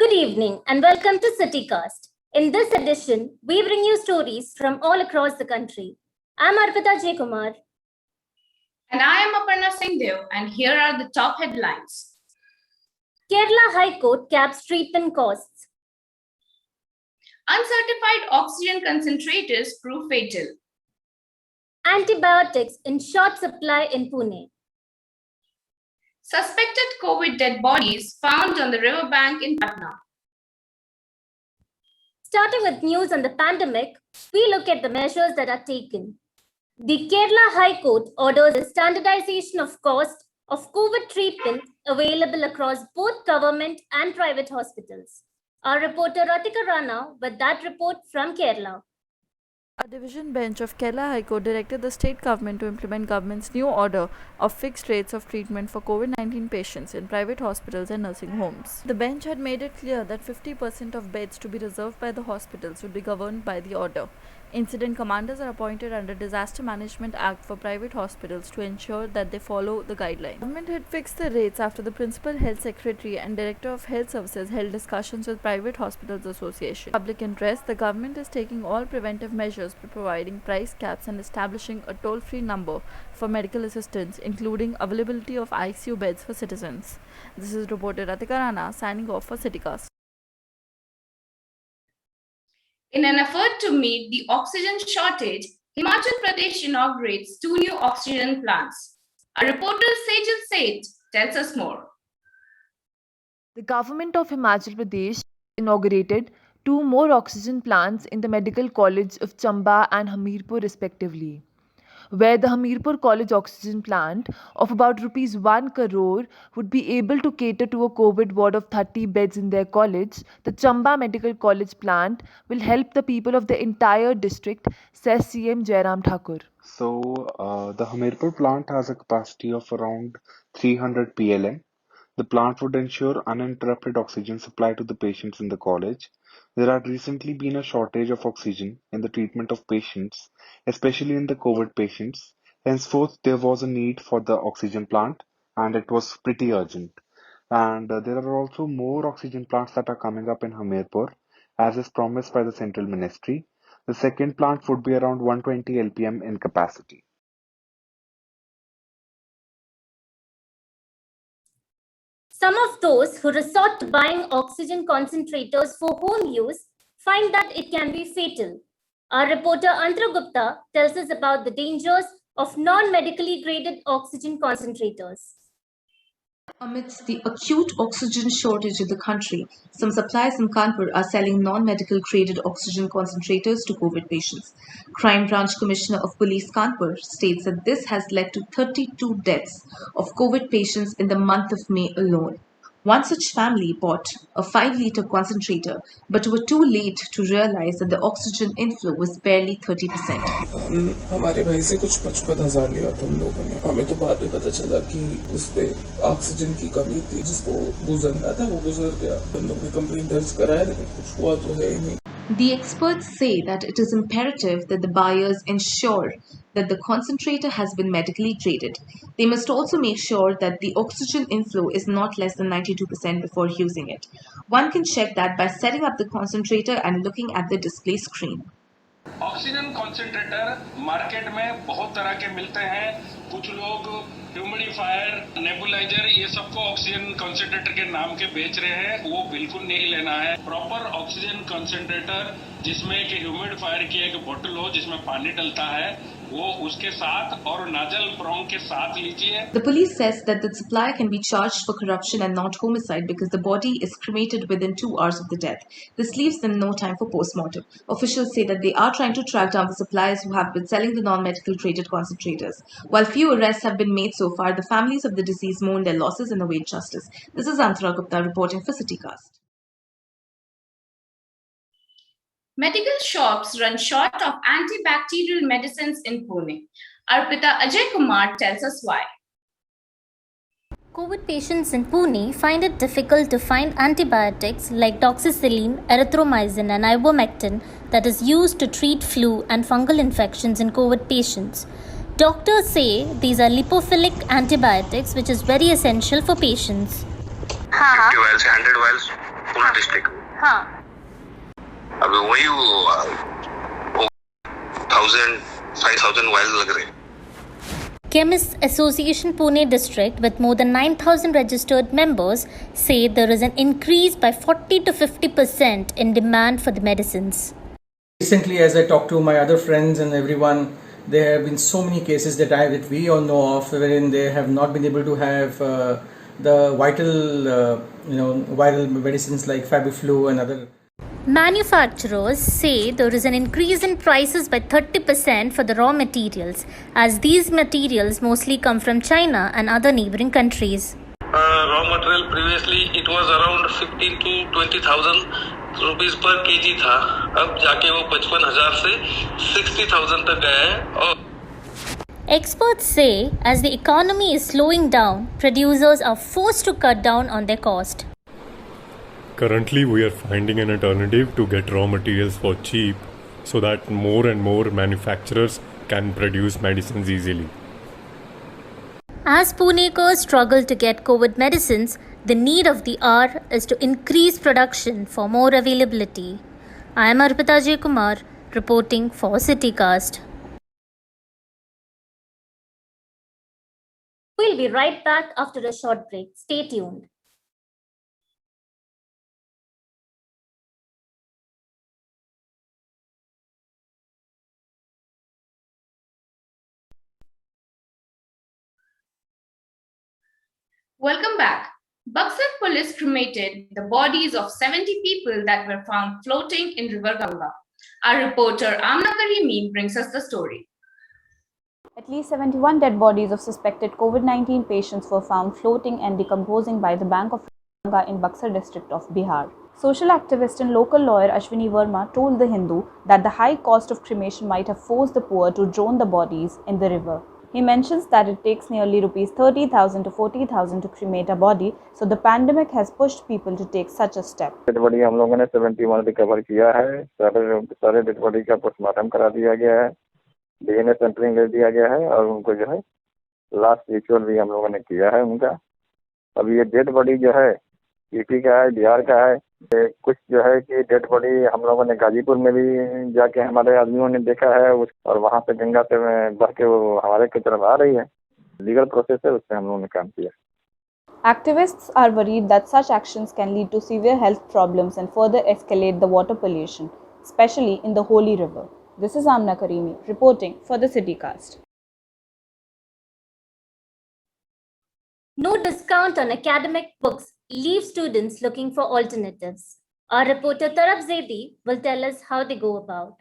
Good evening and welcome to CityCast. In this edition, we bring you stories from all across the country. I'm Arpita J. Kumar. And I am Aparna Singh Dev, and here are the top headlines. Kerala High Court caps treatment costs. Uncertified oxygen concentrators prove fatal. Antibiotics in short supply in Pune. Suspected COVID dead bodies found on the riverbank in Patna. Starting with news on the pandemic, we look at the measures that are taken. The Kerala High Court orders the standardization of cost of COVID treatment available across both government and private hospitals. Our reporter Ratika Rana with that report from Kerala. A division bench of Kerala High Court directed the state government to implement government's new order of fixed rates of treatment for COVID-19 patients in private hospitals and nursing homes. The bench had made it clear that 50% of beds to be reserved by the hospitals would be governed by the order. Incident commanders are appointed under Disaster Management Act for private hospitals to ensure that they follow the guidelines. The government had fixed the rates after the Principal Health Secretary and Director of Health Services held discussions with Private Hospitals Association. Public interest, the government is taking all preventive measures by providing price caps and establishing a toll-free number for medical assistance, including availability of ICU beds for citizens. This is reporter Ratika Rana signing off for CityCast. In an effort to meet the oxygen shortage, Himachal Pradesh inaugurates 2 new oxygen plants. Our reporter Sejal Seth tells us more. The government of Himachal Pradesh inaugurated 2 more oxygen plants in the Medical College of Chamba and Hamirpur respectively, where the Hamirpur College oxygen plant of about rupees 1 crore would be able to cater to a COVID ward of 30 beds in their college. The Chamba Medical College plant will help the people of the entire district, says CM Jairam Thakur. The Hamirpur plant has a capacity of around 300 PLM. The plant would ensure uninterrupted oxygen supply to the patients in the college. There had recently been a shortage of oxygen in the treatment of patients, especially in the COVID patients. Henceforth, there was a need for the oxygen plant, and it was pretty urgent. And there are also more oxygen plants that are coming up in Hamirpur, as is promised by the central ministry. The second plant would be around 120 LPM in capacity. Some of those who resort to buying oxygen concentrators for home use find that it can be fatal. Our reporter Antara Gupta tells us about the dangers of non-medically graded oxygen concentrators. Amidst the acute oxygen shortage in the country, some suppliers in Kanpur are selling non-medical graded oxygen concentrators to COVID patients. Crime Branch Commissioner of Police Kanpur states that this has led to 32 deaths of COVID patients in the month of May alone. One such family bought a 5-liter concentrator but were too late to realize that the oxygen inflow was barely 30%. हमारे भाई से कुछ 55,000 लिया था हम लोगों ने. हमें तो बाद में पता चला कि उसपे ऑक्सीजन की कमी थी. जिसको गुजरना था वो गुजर गया. हम लोग ने कंप्लेंट दर्ज कराया लेकिन कुछ हुआ तो है ही नहीं. The experts say that it is imperative that the buyers ensure that the concentrator has been medically graded. They must also make sure that the oxygen inflow is not less than 92% before using it. One can check that by setting up the concentrator and looking at the display screen. Oxygen concentrator market में बहुत तरह के मिलते हैं. कुछ लोग humidifier, nebuliser ये सबको ऑक्सीजन कॉन्सेंट्रेटर के नाम के बेच रहे हैं. वो बिल्कुल नहीं लेना है. प्रॉपर ऑक्सीजन कॉन्सेंट्रेटर जिसमें एक ह्यूमिडिफायर की एक बोतल हो जिसमें पानी डलता है वो उसके साथ और नाजल प्रोंग के साथ लीजिए. The police says that the supplier can be charged for corruption and not homicide because the body is cremated within 2 hours of the death. This leaves them no time for post-mortem. Officials say that they are trying to track down the suppliers who have been selling the non-medical graded concentrators. While few arrests have been made so far, the families of the deceased mourn their losses and await justice. This is Antara Gupta reporting for CityCast. Medical shops run short of antibacterial medicines in Pune. Arpita Ajay Kumar tells us why. COVID patients in Pune find it difficult to find antibiotics like doxycycline, erythromycin and ivermectin that is used to treat flu and fungal infections in COVID patients. Doctors say these are lipophilic antibiotics which is very essential for patients. 50 vials, 100 vials पूरा district. हाँ, अभी वही 1000-5000 वाइल्स लग रहे हैं। Chemists Association Pune district with more than 9,000 registered members say there is an increase by 40 to 50% in demand for the medicines. Recently, as I talked to my other friends and everyone, there have been so many cases that we all know of, wherein they have not been able to have the viral medicines like Fabiflu and other. Manufacturers say there is an increase in prices by 30% for the raw materials, as these materials mostly come from China and other neighboring countries. Raw material previously it was around 15 to 20,000 rupees per kg था, अब जाके वो 55,000 से 60,000 तक गया है। और Experts say as the economy is slowing down, producers are forced to cut down on their cost. Currently, we are finding an alternative to get raw materials for cheap so that more and more manufacturers can produce medicines easily. As Punekars struggle to get COVID medicines, the need of the hour is to increase production for more availability. I am Arpita J. Kumar reporting for CityCast. We'll be right back after a short break. Stay tuned. Welcome back. Buxar police cremated the bodies of 70 people that were found floating in River Ganga. Our reporter Amna Karimi brings us the story. At least 71 dead bodies of suspected COVID-19 patients were found floating and decomposing by the bank of Ganga in Buxar district of Bihar. Social activist and local lawyer Ashwini Verma told The Hindu that the high cost of cremation might have forced the poor to drone the bodies in the river. He mentions that it takes nearly rupees 30,000 to 40,000 to cremate a body, so the pandemic has pushed people to take such a step. Dead body हम लोगों ने 71 recover किया है। सारे dead body का postmortem करा दिया गया है, डीएनए सैंपलिंग ले दिया गया है और उनको जो है लास्ट रिचुअल भी हम लोगों ने किया है उनका। अब ये डेड बॉडी जो है यूपी का है, बिहार का है। कुछ जो है कि डेड बॉडी हम लोगों ने गाजीपुर में भी जाके हमारे आदमियों ने देखा है और वहाँ से गंगा से बह के वो हमारे की तरफ आ रही है। लीगल प्रोसेस है, उससे हम लोगों ने काम किया। Activists are worried that such actions can lead to severe health problems and further escalate the water pollution, especially in the holy river. This is Amna Karimi reporting for the CityCast. No discount on academic books leaves students looking for alternatives. Our reporter Tarab Zaidi will tell us how they go about.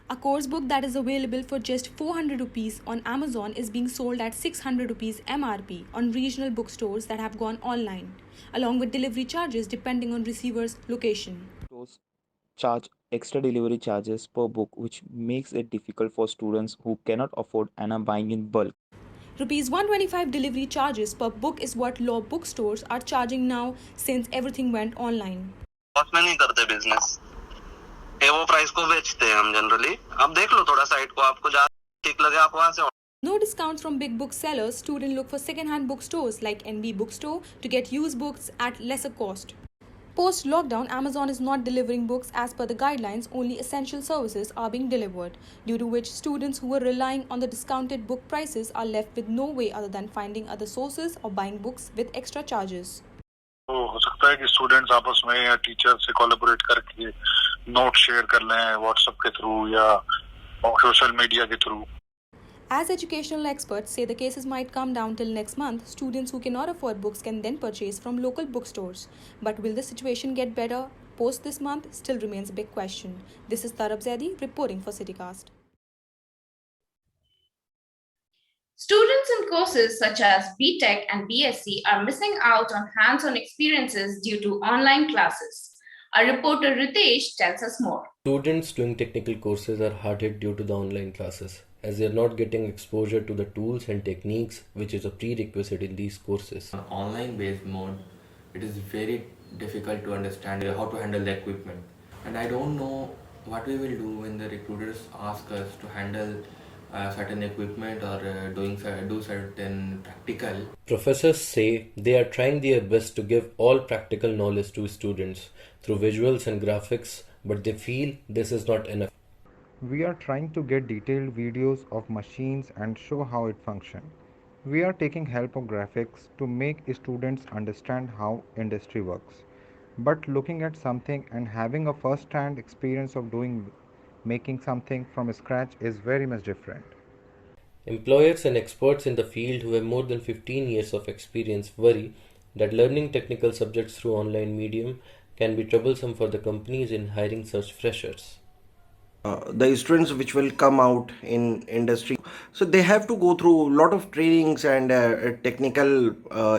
A course book that is available for just 400 rupees on Amazon is being sold at 600 rupees MRP on regional bookstores that have gone online, along with delivery charges depending on receiver's location. Stores charge extra delivery charges per book, which makes it difficult for students who cannot afford and are buying in bulk. Rupees 125 delivery charges per book is what law bookstores are charging now since everything went online. बस में नहीं करते business, ये वो price को बेचते हैं हम जनरली। अब देख लो थोड़ा साइट को, आपको जहाँ ठीक लगे आप वहाँ से। No discounts from big book sellers. Students look for second-hand bookstores like NB Bookstore to get used books at lesser cost. Post-lockdown, Amazon is not delivering books as per the guidelines. Only essential services are being delivered, due to which students who were relying on the discounted book prices are left with no way other than finding other sources or buying books with extra charges. हो सकता है कि students आपस में या teacher से collaborate करके note share कर लें व्हाट्सएप के थ्रू या सोशल मीडिया के through. As educational experts say, the cases might come down till next month. Students who cannot afford books can then purchase from local bookstores. But will the situation get better post this month still remains a big question. This is Tarab Zaidi reporting for CityCast. Students in courses such as BTech and BSc are missing out on hands-on experiences due to online classes. Our reporter Ritesh tells us more. Students doing technical courses are hard hit due to the online classes, as they are not getting exposure to the tools and techniques which is a prerequisite in these courses. On online based mode, it is very difficult to understand how to handle the equipment, and I don't know what we will do when the recruiters ask us to handle certain equipment or do certain practical. Professors say they are trying their best to give all practical knowledge to students through visuals and graphics, but they feel this is not enough. We are trying to get detailed videos of machines and show how it functions. We are taking help of graphics to make students understand how industry works. But looking at something and having a first-hand experience of making something from scratch is very much different. Employers and experts in the field who have more than 15 years of experience worry that learning technical subjects through online medium can be troublesome for the companies in hiring such freshers. The students which will come out in industry, so they have to go through a lot of trainings and technical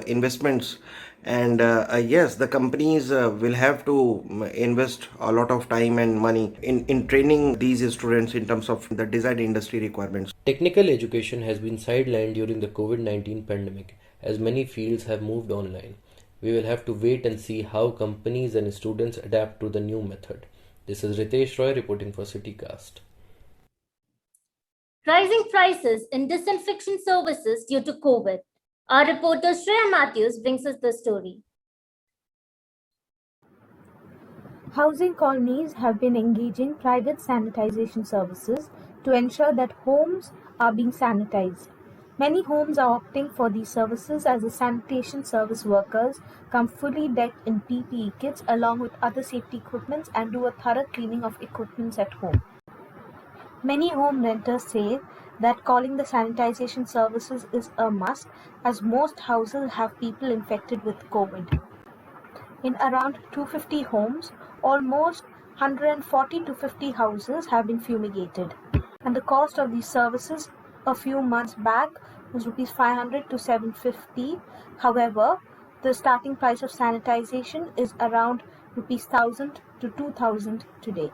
investments, and yes, the companies will have to invest a lot of time and money in training these students in terms of the desired industry requirements. Technical education has been sidelined during the COVID-19 pandemic as many fields have moved online. We will have to wait and see how companies and students adapt to the new method. This is Ritesh Roy reporting for CityCast. Rising prices in disinfection services due to COVID. Our reporter Shreya Matthews brings us the story. Housing colonies have been engaging private sanitization services to ensure that homes are being sanitized. Many homes are opting for these services as the sanitation service workers come fully decked in PPE kits along with other safety equipment and do a thorough cleaning of equipment at home. Many home renters say that calling the sanitization services is a must as most houses have people infected with COVID. In around 250 homes, almost 140 to 50 houses have been fumigated. And the cost of these services a few months back was rupees 500 to 750. However, the starting price of sanitization is around rupees 1000 to 2000 today.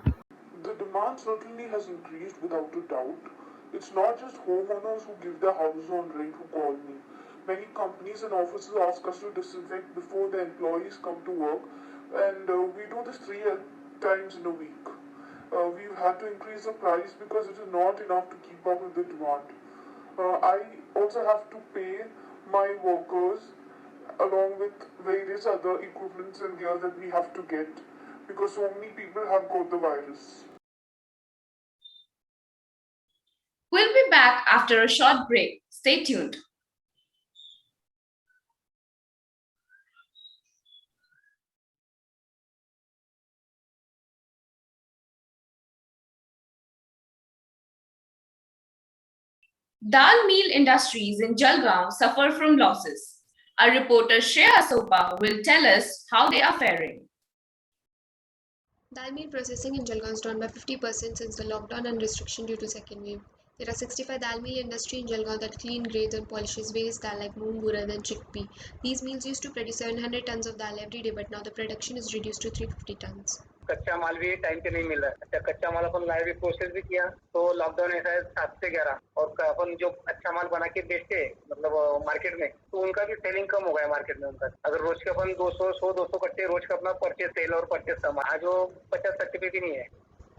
The demand certainly has increased without a doubt. It's not just homeowners who give their houses on rent who call me. Many companies and offices ask us to disinfect before their employees come to work, and we do this 3 times in a week. We've had to increase the price because it is not enough to keep up with the demand. I also have to pay my workers along with various other equipments and gear that we have to get because so many people have got the virus. We'll be back after a short break. Stay tuned. Dal meal industries in Jalgaon suffer from losses. Our reporter Shreya Sopa will tell us how they are faring. Dal meal processing in Jalgaon is down by 50% since the lockdown and restriction due to second wave. There are 65 dal meal industry in Jalgaon that clean, grades and polishes various dal like moong, urad and chickpea. These mills used to produce 700 tons of dal every day, but now the production is reduced to 350 tons. कच्चा माल भी time पे नहीं मिल रहा है। अच्छा कच्चा माल अपन live process भी किया तो लॉकडाउन ऐसा है 7 से 11 और अपन जो अच्छा माल बना के बेचते मतलब मार्केट में तो उनका भी सेलिंग कम हो गया मार्केट में उनका। अगर रोज के अपन 200 कट्टे रोज का अपना परचेज सेल और परचेज सामान आज वो 50-60 पे भी नहीं है।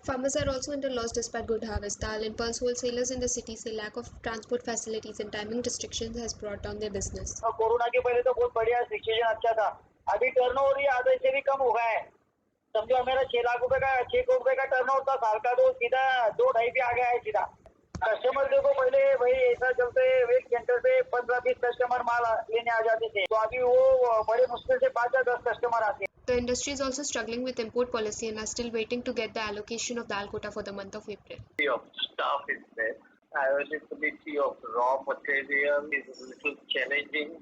Farmers are also under loss despite good harvest. Dal and pulse wholesalers in the city say lack of transport facilities and timing restrictions has brought down their business. Corona के पहले तो बहुत बढ़िया सिचुएशन अच्छा था। अभी टर्नओवर ही आधे से भी कम हो गया है। समझो मेरा 6 लाख रुपए का 6 करोड़ रुपए का टर्नओवर था साल का तो सीधा 2-2.5 पे आ गया है सीधा। कस्टमर देखो पहले भाई ऐसा चलते एक सेंटर पे 15-20 कस्टमर माल लेने आ जाते थे तो अभी वो बड़े मुश्किल से 5 या 10 कस्टमर आते हैं। The industry is also struggling with import policy and are still waiting to get the allocation of dal quota for the month of April. Of staff is there. Availability of raw material is a little challenging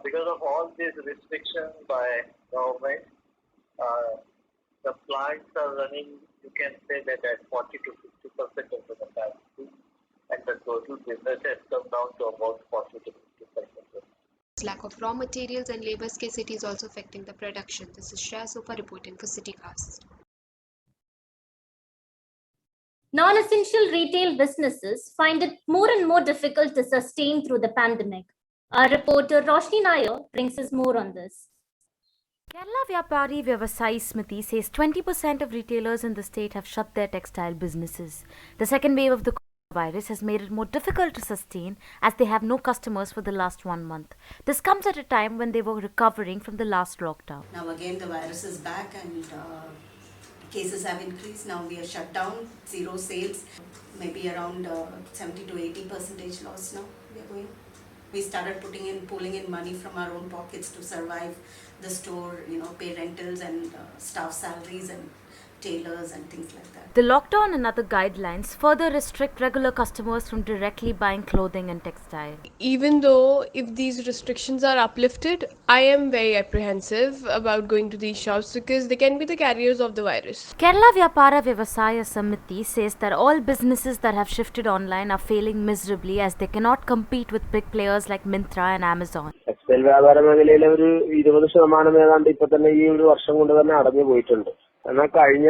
because of all these restrictions by government. The plants are running, you can say that at 40 to 50% of the capacity, and the total business has come down to about 40 to 50%. Lack of raw materials and labor scarcity is also affecting the production. This is Shreya Sopa reporting for CityCast. Non-essential retail businesses find it more and more difficult to sustain through the pandemic. Our reporter Roshni Nair brings us more on this. Kerala Vyapari Vyavasai Smriti says 20% of retailers in the state have shut their textile businesses. The second wave of the Virus has made it more difficult to sustain as they have no customers for the last 1 month. This comes at a time when they were recovering from the last lockdown. Now again the virus is back and cases have increased. Now we are shut down, zero sales, maybe around 70 to 80% loss now we are going. We started pulling in money from our own pockets to survive the store, pay rentals and staff salaries and tailors and things like that. The lockdown and other guidelines further restrict regular customers from directly buying clothing and textile. Even though if these restrictions are uplifted, I am very apprehensive about going to these shops because they can be the carriers of the virus. Kerala Vyapara Vyavasaya Samiti says that all businesses that have shifted online are failing miserably as they cannot compete with big players like Myntra and Amazon. Textile വ്യാപാര മേഖലയിലെ ഒരു 20% ഏതാണ്ട് ഇപ്പൊ തന്നെ ഈ ഒരു വർഷം കൊണ്ട് തന്നെ അടഞ്ഞു പോയിട്ടുണ്ട്. എന്നാൽ കഴിഞ്ഞ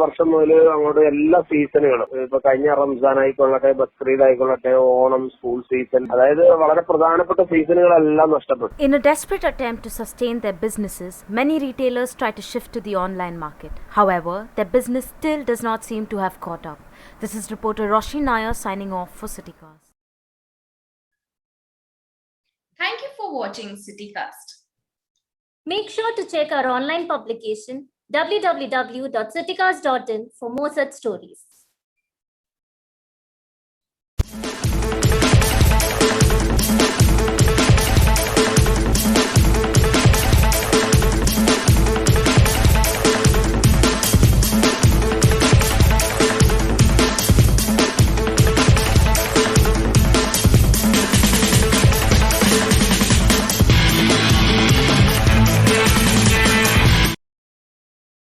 വർഷം മുതൽ അങ്ങോട്ട് എല്ലാ സീസണുകളും ഇപ്പൊ കഴിഞ്ഞ റംസാൻ ആയിക്കൊള്ളട്ടെ, ബക്രീദ് ആയിക്കൊള്ളട്ടെ, ഓണം, സ്കൂൾ സീസൺ, അതായത് വളരെ പ്രധാനപ്പെട്ട സീസണുകളെല്ലാം നഷ്ടപ്പെട്ടു. In a desperate attempt to sustain their businesses, many retailers try to shift to the online market. However, their business still does not seem to have caught up. This is reporter Roshi Nair signing off for CityCast. Thank you for watching CityCast. Make sure to check our online publication www.citycast.in for more such stories.